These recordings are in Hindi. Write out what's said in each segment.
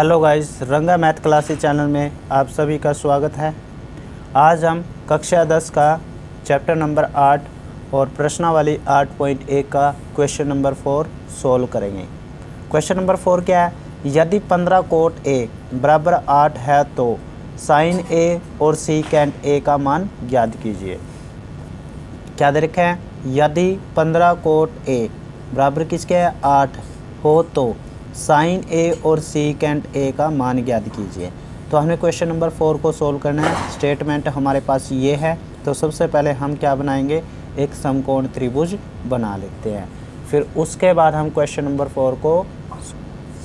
हेलो गाइस, रंगा मैथ क्लासेस चैनल में आप सभी का स्वागत है। आज हम कक्षा 10 का चैप्टर नंबर 8 और प्रश्नावली 8.1 का क्वेश्चन नंबर 4 सॉल्व करेंगे। क्वेश्चन नंबर 4 क्या है? यदि 15 कोट ए बराबर 8 है तो साइन ए और सीकेंट ए का मान ज्ञात कीजिए। क्या दे रखा है? यदि 15 कोट ए बराबर किसके है 8 हो तो साइन ए और सीकेंट ए का मान ज्ञात कीजिए। तो हमने क्वेश्चन नंबर 4 को सोल्व करना है। स्टेटमेंट हमारे पास ये है। तो सबसे पहले हम क्या बनाएंगे, एक समकोण त्रिभुज बना लेते हैं। फिर उसके बाद हम क्वेश्चन नंबर 4 को,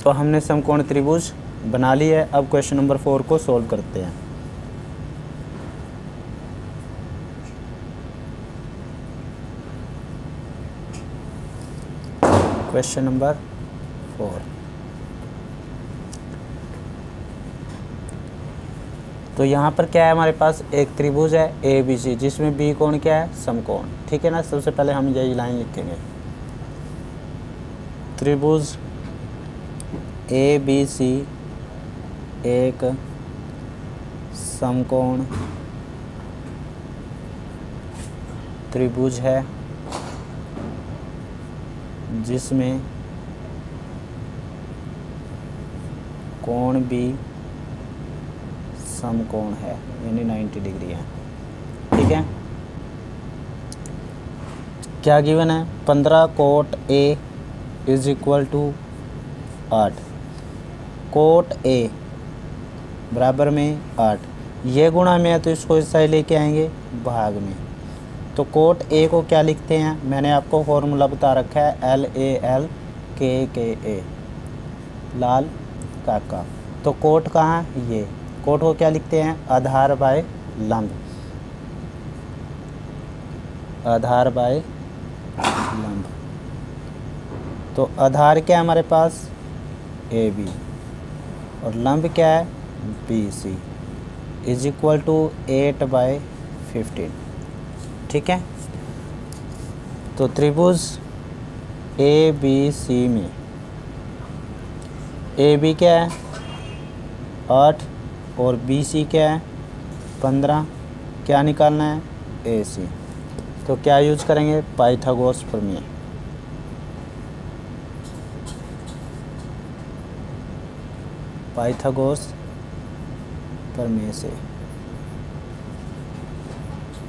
तो हमने समकोण त्रिभुज बना ली है। अब क्वेश्चन नंबर 4 को सोल्व करते हैं। क्वेश्चन नंबर 4, तो यहाँ पर क्या है, हमारे पास एक त्रिभुज है ए बी सी, जिसमें बी कोण क्या है, समकोण। ठीक है ना। सबसे पहले हम यही लाइन लिखेंगे, त्रिभुज ए बी सी एक समकोण त्रिभुज है जिसमें कोण भी समकोण है, यानी 90 डिग्री है। ठीक है। क्या गिवन है? 15 cot A is equal to 8। Cot A बराबर में 8, ये गुणा में है तो इसको इस साइड लेके आएंगे भाग में। तो कोट ए को क्या लिखते हैं? मैंने आपको फॉर्मूला बता रखा है, LAL KKA, लाल काका। तो कोट कहाँ है? ये कोट को क्या लिखते हैं? आधार बाय लंब, आधार बाय लंब। तो आधार क्या है हमारे पास? AB, और लंब क्या है? BC, is equal to 8/15। ठीक है। तो त्रिभुज ABC में AB क्या है? 8 और BC क्या है? 15। क्या निकालना है? AC। तो क्या यूज करेंगे? पाइथागोरस प्रमेय। पाइथागोरस प्रमेय से,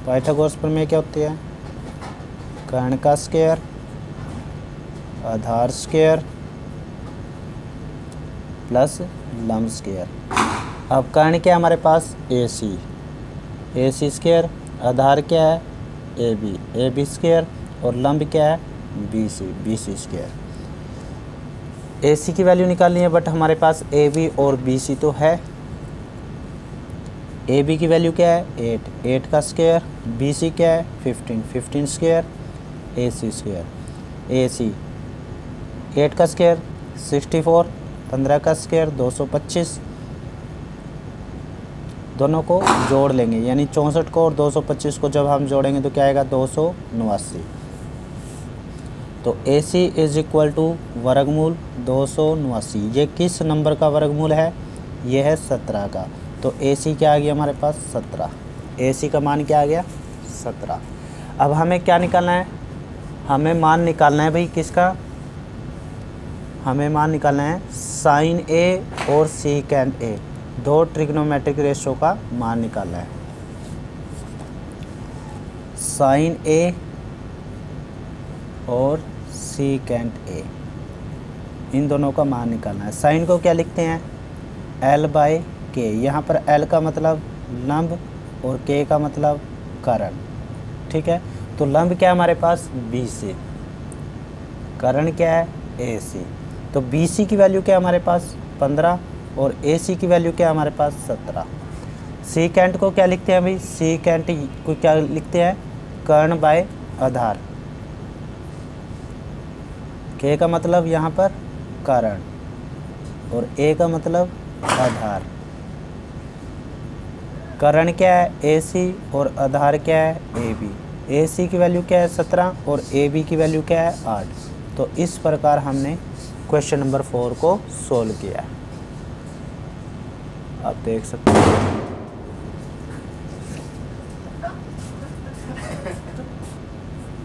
पाइथागोरस प्रमेय क्या होती है? कर्ण का स्क्वायर, आधार स्क्वायर प्लस लंब स्क्वायर। अब कर्ण क्या है हमारे पास? AC स्क्वायर, आधार क्या है? AB स्क्वायर, और लंब क्या है? BC square. AC की वैल्यू निकालनी है, बट हमारे पास AB और BC तो है। AB की वैल्यू क्या है? 8 का स्क्वायर, BC क्या है? 15 स्क्वायर, AC स्क्वायर। AC 8 का स्क्वायर 64, 15 का स्क्वायर 225। दोनों को जोड़ लेंगे, यानी 64 को और 225 को जब हम जोड़ेंगे तो क्या आएगा? 289। तो AC इज इक्वल टू वर्गमूल 289। ये किस नंबर का वर्गमूल है? ये है 17 का। तो AC क्या आ गया हमारे पास? 17। AC का मान क्या आ गया? 17। अब हमें क्या निकालना है? हमें मान निकालना है भाई किसका? हमें मान निकालना है साइन ए और सीकेंट ए, दो ट्रिग्नोमेट्रिक रेशो का मान निकालना है। साइन ए और सीकेंट ए, इन दोनों का मान निकालना है। साइन को क्या लिखते हैं? L/K। यहाँ पर L का मतलब लंब और K का मतलब कर्ण। ठीक है। तो लंब क्या है हमारे पास? BC, कर्ण क्या है? AC। तो BC की वैल्यू क्या है हमारे पास? 15, और AC की वैल्यू क्या है हमारे पास? 17। सीकेंट को क्या लिखते हैं भाई? सीकेंट को क्या लिखते हैं? कर्ण बाय आधार। K का मतलब यहाँ पर कर्ण, और A का मतलब आधार। कर्ण क्या है? AC, और आधार क्या है? AB। AC की वैल्यू क्या है? 17, और AB की वैल्यू क्या है? 8। तो इस प्रकार हमने क्वेश्चन नंबर 4 को सोल्व किया। आप देख सकते हैं।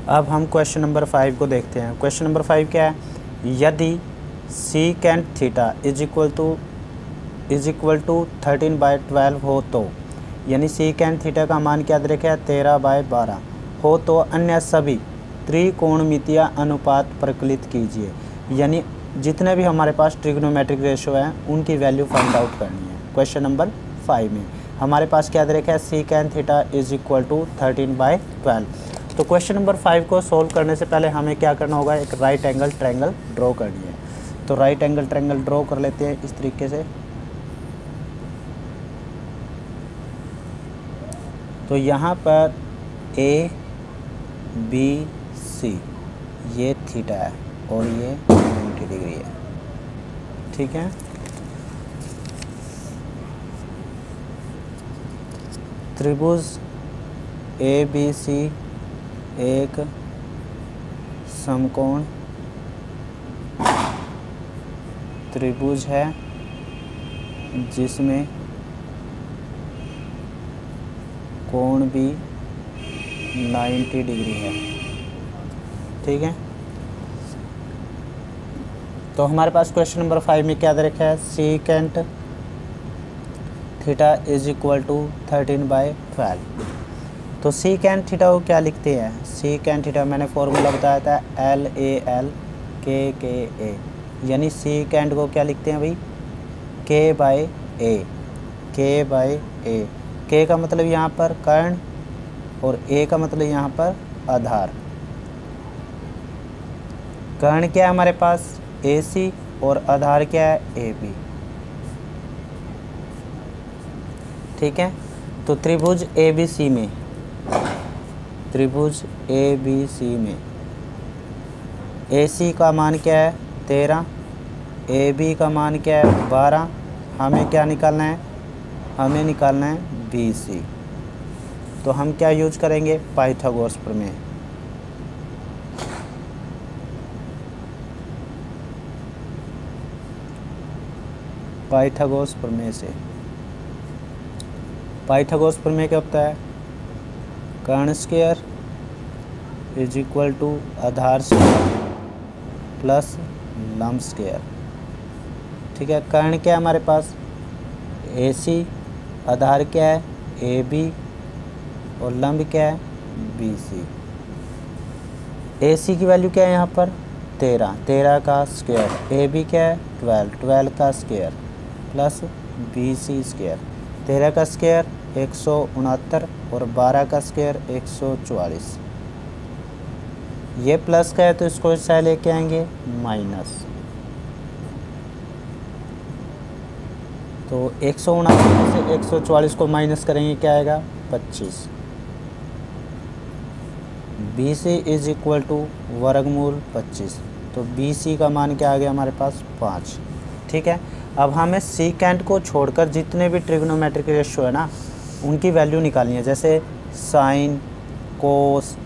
अब हम क्वेश्चन नंबर 5 को देखते हैं। क्वेश्चन नंबर 5 क्या है? यदि secant theta is equal to 13/12 हो तो, यानी सीकेंट थीटा का मान क्या दे रखा है? 13/12 हो तो अन्य सभी त्रिकोणमितीय अनुपात प्रकलित कीजिए। यानी जितने भी हमारे पास ट्रिग्नोमेट्रिक रेशियो हैं उनकी वैल्यू फाइंड आउट करनी है। क्वेश्चन नंबर 5 में हमारे पास क्या दे रखा है? Secant theta is equal to 13/12। तो क्वेश्चन नंबर 5 को सोल्व करने से पहले हमें क्या करना होगा? एक राइट एंगल ट्रायंगल ड्रॉ करनी है। तो राइट एंगल ट्रायंगल ड्रॉ कर लेते हैं इस तरीके से। तो यहाँ पर ए बी सी ये थीटा है और ये 90 डिग्री है, ठीक है। त्रिभुज ए बी सी एक समकोण त्रिभुज है जिसमें कोण भी 90 डिग्री है, ठीक है। तो हमारे पास क्वेश्चन नंबर 5 में क्या दे रखा है? Secant theta is equal to 13/12। तो सीकेंट थीटा को क्या लिखते हैं? सीकेंट थीटा मैंने फॉर्मूला बताया था LAL यानी सीकेंट को क्या लिखते हैं भाई? K/A। K का मतलब यहाँ पर कर्ण और A का मतलब यहाँ पर आधार। कर्ण क्या है हमारे पास? AC और आधार क्या है? AB, ठीक है। तो त्रिभुज ABC में AC का मान क्या है? 13, AB का मान क्या है? 12। हमें क्या निकालना है? हमें निकालना है BC। तो हम क्या यूज करेंगे? पाइथागोरस प्रमेय। पाइथागोरस प्रमेय से पाइथागोरस प्रमेय क्या होता है? कर्ण स्क्वायर इज इक्वल टू आधार स्क्वायर प्लस लंब स्क्वायर, ठीक है। कर्ण क्या है हमारे पास? AC, आधार क्या है? AB और लंब क्या है? BC। AC की वैल्यू क्या है यहाँ पर? 13 का स्क्वायर। AB क्या है? 12 का स्क्वायर प्लस BC स्क्वायर। 13 का स्क्वायर 169 और 12 का स्क्वायर 144। ये प्लस का है तो इसको इस साइड लेके आएंगे माइनस। तो 169 से 144 को माइनस करेंगे, क्या आएगा? 25। BC इज इक्वल टू वर्गमूल 25। तो BC का मान क्या आ गया हमारे पास? 5, ठीक है। अब हमें सीकेंट को छोड़कर जितने भी ट्रिग्नोमेट्रिक रेशियो है ना उनकी वैल्यू निकालनी है। जैसे साइन, कोस,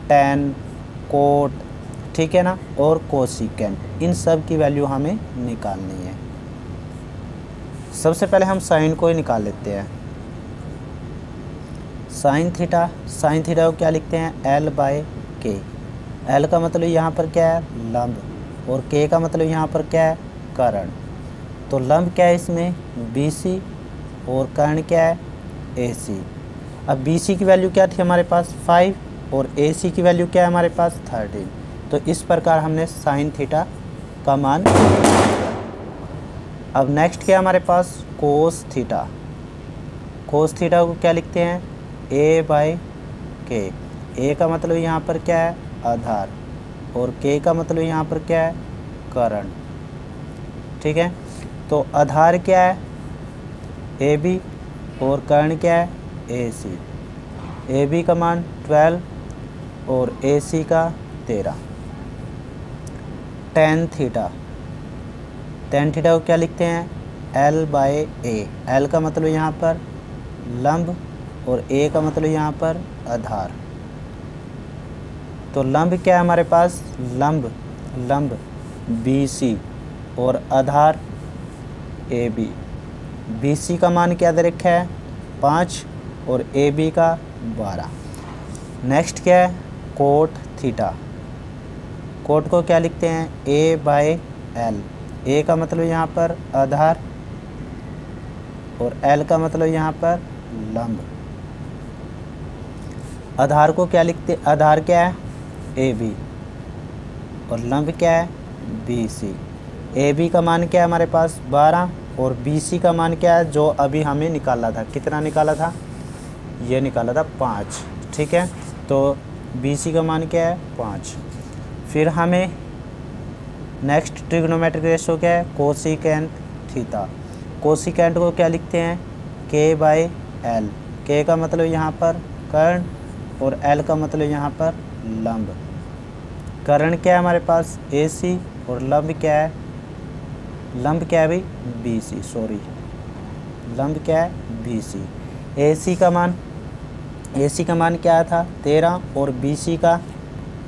टेन, कोट, ठीक है ना, और कोसिकेंट, इन सब की वैल्यू हमें निकालनी है। सबसे पहले हम साइन को ही निकाल लेते हैं। साइन थीटा को क्या लिखते हैं? L/K। L का मतलब यहाँ पर क्या है? लंब, और K का मतलब यहाँ पर क्या है? कर्ण। तो लंब क्या है इसमें? BC और कर्ण क्या है? AC। अब BC की वैल्यू क्या थी हमारे पास? 5 और AC की वैल्यू क्या है हमारे पास? 13। तो इस प्रकार हमने साइन थीटा का मान। अब नेक्स्ट क्या हमारे पास? कोस थीटा को क्या लिखते हैं? A/K। A का मतलब यहाँ पर क्या है? आधार, और K का मतलब यहाँ पर क्या है? कर्ण, ठीक है। तो आधार क्या है? AB और कर्ण क्या है? AC। AB का मान 12 और AC का 13। टेन थीटा को क्या लिखते हैं? L/A। L का मतलब यहाँ पर लंब और A का मतलब यहाँ पर आधार। तो लंब क्या है हमारे पास? लंब BC और आधार AB। BC का मान क्या दे रखा है 5 और AB का 12। नेक्स्ट क्या है कोट थीटा। कोट को क्या लिखते हैं A/L। A का मतलब यहाँ पर आधार और L का मतलब यहाँ पर लंब। आधार को क्या लिखते हैं, आधार क्या है AB और लंब क्या है BC। AB का मान क्या है हमारे पास 12 और BC का मान क्या है जो अभी हमें निकाला था, कितना निकाला था, ये निकाला था 5। ठीक है, तो BC का मान क्या है 5। फिर हमें नेक्स्ट ट्रिग्नोमेट्रिक रेशो क्या है कोसिकेंट थीटा। कोसिकेंट को क्या लिखते हैं K/L। K का मतलब यहाँ पर कर्ण और L का मतलब यहाँ पर लंब। कर्ण क्या है हमारे पास AC और लंब क्या है, लंब क्या है भाई BC, सॉरी लंब क्या है BC। AC का मान क्या था 13 और BC का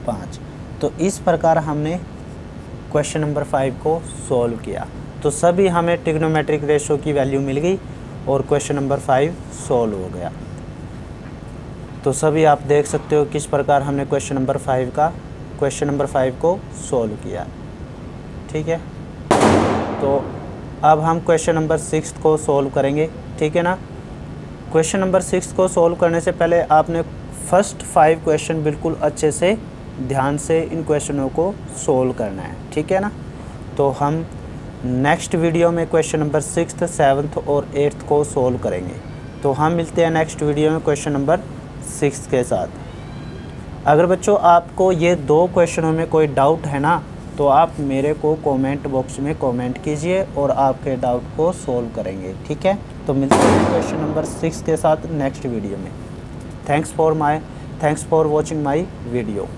5। तो इस प्रकार हमने क्वेश्चन नंबर 5 को सॉल्व किया। तो सभी हमें ट्रिग्नोमेट्रिक रेशो की वैल्यू मिल गई और क्वेश्चन नंबर 5 सॉल्व हो गया। तो सभी आप देख सकते हो किस प्रकार हमने क्वेश्चन नंबर 5 को सॉल्व किया। ठीक है, तो अब हम क्वेश्चन नंबर 6 को सॉल्व करेंगे। ठीक है ना। क्वेश्चन नंबर 6 को सॉल्व करने से पहले आपने फर्स्ट 5 क्वेश्चन बिल्कुल अच्छे से ध्यान से इन क्वेश्चनों को सॉल्व करना है। ठीक है ना। तो हम नेक्स्ट वीडियो में क्वेश्चन नंबर 6, 7 और 8 को सॉल्व करेंगे। तो हम मिलते हैं नेक्स्ट वीडियो में क्वेश्चन नंबर 6 के साथ। अगर बच्चों आपको ये 2 क्वेश्चनों में कोई डाउट है ना, तो आप मेरे को कमेंट बॉक्स में कमेंट कीजिए और आपके डाउट को सॉल्व करेंगे। ठीक है, तो मिलते हैं क्वेश्चन नंबर 6 के साथ नेक्स्ट वीडियो में। Thanks for watching my video.